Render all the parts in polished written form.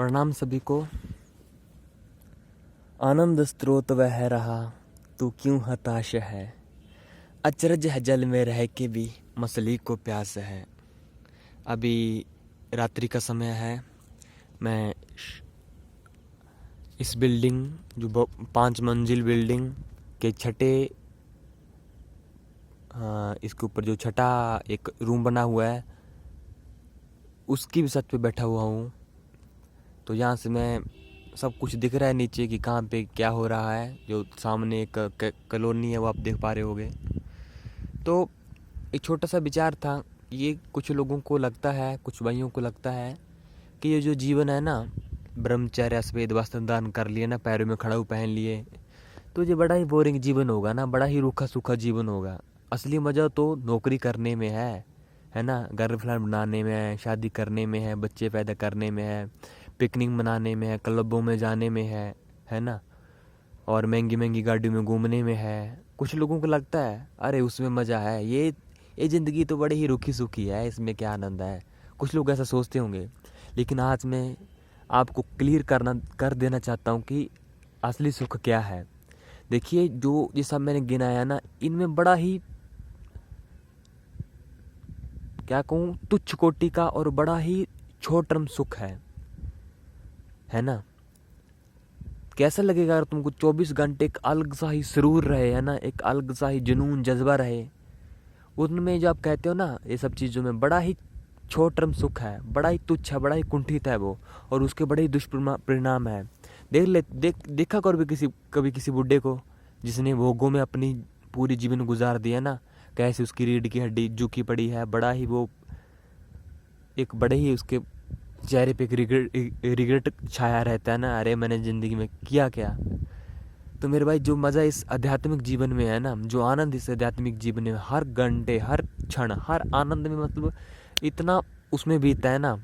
प्रणाम सभी को। आनंद स्रोत वह रहा, तू क्यों हताश है। अचरज है जल में रह के भी मछली को प्यास है। अभी रात्रि का समय है। मैं इस बिल्डिंग जो 5 मंजिल बिल्डिंग के छठे इसके ऊपर जो छठा एक रूम बना हुआ है उसकी भी छत पे बैठा हुआ हूँ। तो यहाँ से मैं सब कुछ दिख रहा है नीचे कि कहाँ पे क्या हो रहा है। जो सामने एक कॉलोनी है वो आप देख पा रहे होगे। तो एक छोटा सा विचार था। ये कुछ लोगों को लगता है, कुछ भाइयों को लगता है कि ये जो जीवन है ना, ब्रह्मचर्य सफेद वस्त्र धारण कर लिए ना, पैरों में खड़ाऊ पहन लिए, तो ये बड़ा ही बोरिंग जीवन होगा ना, बड़ा ही रूखा सूखा जीवन होगा। असली मज़ा तो नौकरी करने में है ना, गर्लफ्रेंड बनाने में है, शादी करने में है, बच्चे पैदा करने में है, पिकनिक मनाने में है, क्लबों में जाने में है ना, और महंगी महंगी गाड़ियों में घूमने में है। कुछ लोगों को लगता है अरे उसमें मज़ा है, ये ज़िंदगी तो बड़ी ही रूखी सूखी है, इसमें क्या आनंद है। कुछ लोग ऐसा सोचते होंगे। लेकिन आज मैं आपको क्लियर कर देना चाहता हूँ कि असली सुख क्या है। देखिए, जो ये सब मैंने गिनाया ना, इनमें बड़ा ही क्या कहूँ, तुच्छ कोटि का और बड़ा ही छोट टर्म सुख है ना। कैसा लगेगा अगर तुमको 24 घंटे एक अलग सा ही सुरूर रहे, है ना, एक अलग सा ही जुनून जज्बा रहे। उनमें जो आप कहते हो ना, ये सब चीज़ों में बड़ा ही छोट टर्म सुख है, बड़ा ही तुच्छ है, बड़ा ही कुंठित है वो, और उसके बड़े ही दुष्परिणाम है। देखा करो भी कभी किसी बुढ़े को जिसने भोगों में अपनी पूरी जीवन गुजार दिया ना, कैसे उसकी रीढ़ की हड्डी झुकी पड़ी है। बड़ा ही वो एक बड़े ही उसके चेहरे पे एक रिग्रेट छाया रहता है ना, अरे मैंने ज़िंदगी में किया क्या। तो मेरे भाई, जो मज़ा इस आध्यात्मिक जीवन में है ना, जो आनंद इस आध्यात्मिक जीवन में हर घंटे, हर क्षण, हर आनंद में मतलब इतना उसमें बीतता है ना,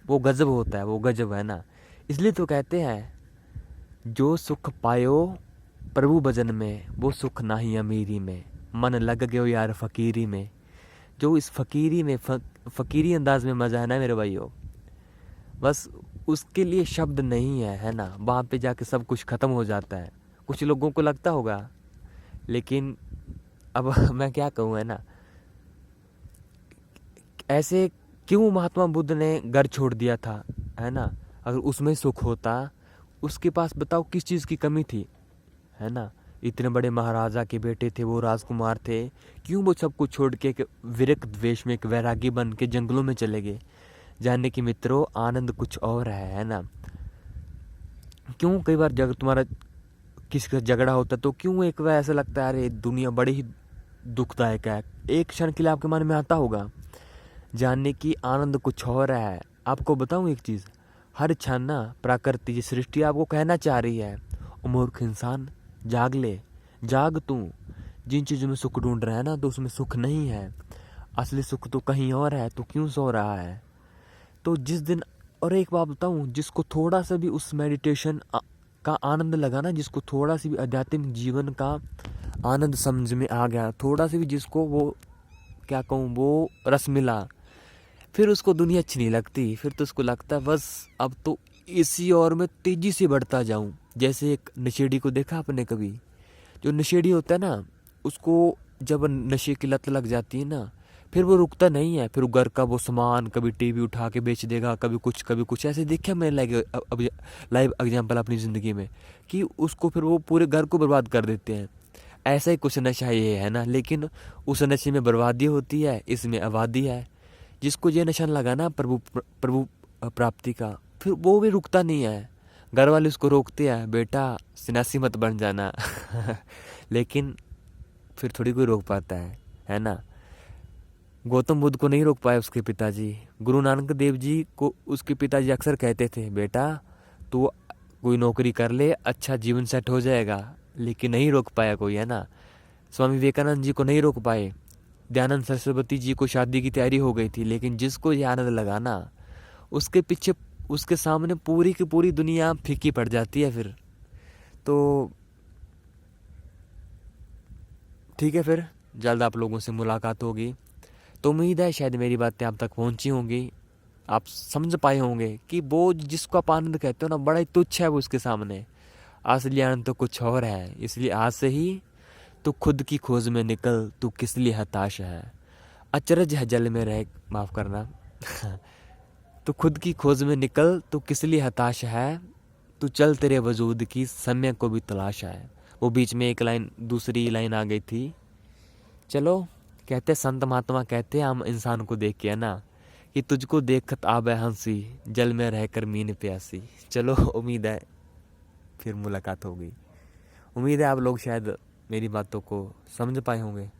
वो गजब होता है, वो गजब है ना। इसलिए तो कहते हैं, जो सुख पायो प्रभु भजन में, वो सुख नाही अमीरी में, मन लग गयो यार फकीरी में। जो इस फकीरी में फकीरी अंदाज में मज़ा है ना मेरे भाइयों, बस उसके लिए शब्द नहीं है ना। वहाँ पे जाके सब कुछ ख़त्म हो जाता है। कुछ लोगों को लगता होगा, लेकिन अब मैं क्या कहूँ, है ना। ऐसे क्यों महात्मा बुद्ध ने घर छोड़ दिया था, है ना। अगर उसमें सुख होता, उसके पास बताओ किस चीज़ की कमी थी, है ना। इतने बड़े महाराजा के बेटे थे, वो राजकुमार थे, क्यों वो सब कुछ छोड़ के एक विरक्त वेश में, एक वैरागी बन के जंगलों में चले गए। जानने की मित्रों, आनंद कुछ और है ना। क्यों कई बार जब तुम्हारा किसी का झगड़ा होता है तो क्यों एक बार ऐसा लगता है अरे दुनिया बड़ी ही दुखदायक है, एक क्षण के लिए आपके मन में आता होगा। जानने की आनंद कुछ और है। आपको बताऊं एक चीज़, हर क्षण ना प्रकृति की सृष्टि आपको कहना चाह रही है, ओ मूर्ख इंसान, जाग ले, जाग तू। जिन चीज़ों में सुख ढूंढ रहा है ना, तो उसमें सुख नहीं है। असली सुख तो कहीं और है, तो क्यों सो रहा है। तो जिस दिन, और एक बात बताऊं, जिसको थोड़ा सा भी उस मेडिटेशन का आनंद लगा ना, जिसको थोड़ा सी भी आध्यात्मिक जीवन का आनंद समझ में आ गया, थोड़ा सा भी जिसको वो क्या कहूँ, वो रस मिला, फिर उसको दुनिया अच्छी नहीं लगती। फिर तो उसको लगता है बस अब तो इसी और में तेजी से बढ़ता जाऊं। जैसे एक नशेड़ी को देखा आपने कभी? जो नशेड़ी होता है ना, उसको जब नशे की लत लग जाती है ना, फिर वो रुकता नहीं है। फिर घर का वो सामान कभी टीवी उठा के बेच देगा, कभी कुछ ऐसे देखा मैंने लाइव एग्जाम्पल अपनी ज़िंदगी में, कि उसको फिर वो पूरे घर को बर्बाद कर देते हैं। ऐसा ही कुछ नशा ये है ना। लेकिन उस नशे में बर्बादी होती है, इसमें आबादी है। जिसको ये नशा लगा ना प्रभु प्राप्ति का, फिर वो भी रुकता नहीं है। घर वाले उसको रोकते हैं, बेटा सन्यासी मत बन जाना लेकिन फिर थोड़ी कोई रोक पाता है ना। गौतम बुद्ध को नहीं रोक पाए उसके पिताजी। गुरु नानक देव जी को उसके पिताजी अक्सर कहते थे, बेटा तू कोई नौकरी कर ले, अच्छा जीवन सेट हो जाएगा। लेकिन नहीं रोक पाया कोई, है ना। स्वामी विवेकानंद जी को नहीं रोक पाए। दयानंद सरस्वती जी को शादी की तैयारी हो गई थी, लेकिन जिसको ये आनंद लगा ना, उसके पीछे, उसके सामने पूरी की पूरी दुनिया फीकी पड़ जाती है फिर तो। ठीक है, फिर जल्द आप लोगों से मुलाकात होगी। तो उम्मीद है शायद मेरी बातें आप तक पहुंची होंगी। आप समझ पाए होंगे कि वो जिसको आप आनंद कहते हो ना, बड़ा ही तुच्छ है वो उसके सामने। असली आनंद तो कुछ और है। इसलिए आज से ही तू खुद की खोज में निकल, तू किस लिए हताश है। अचरज है जल में रह, माफ़ करना तू खुद की खोज में निकल, तू किस लिए हताश है। तू चल, तेरे वजूद की समय को भी तलाश है। वो बीच में एक लाइन, दूसरी लाइन आ गई थी। चलो, कहते संत महात्मा कहते आम इंसान को देख के, है ना, कि तुझको देखत आबे हंसी, जल में रहकर मीन प्यासी। चलो, उम्मीद है फिर मुलाकात होगी। उम्मीद है आप लोग शायद मेरी बातों को समझ पाए होंगे।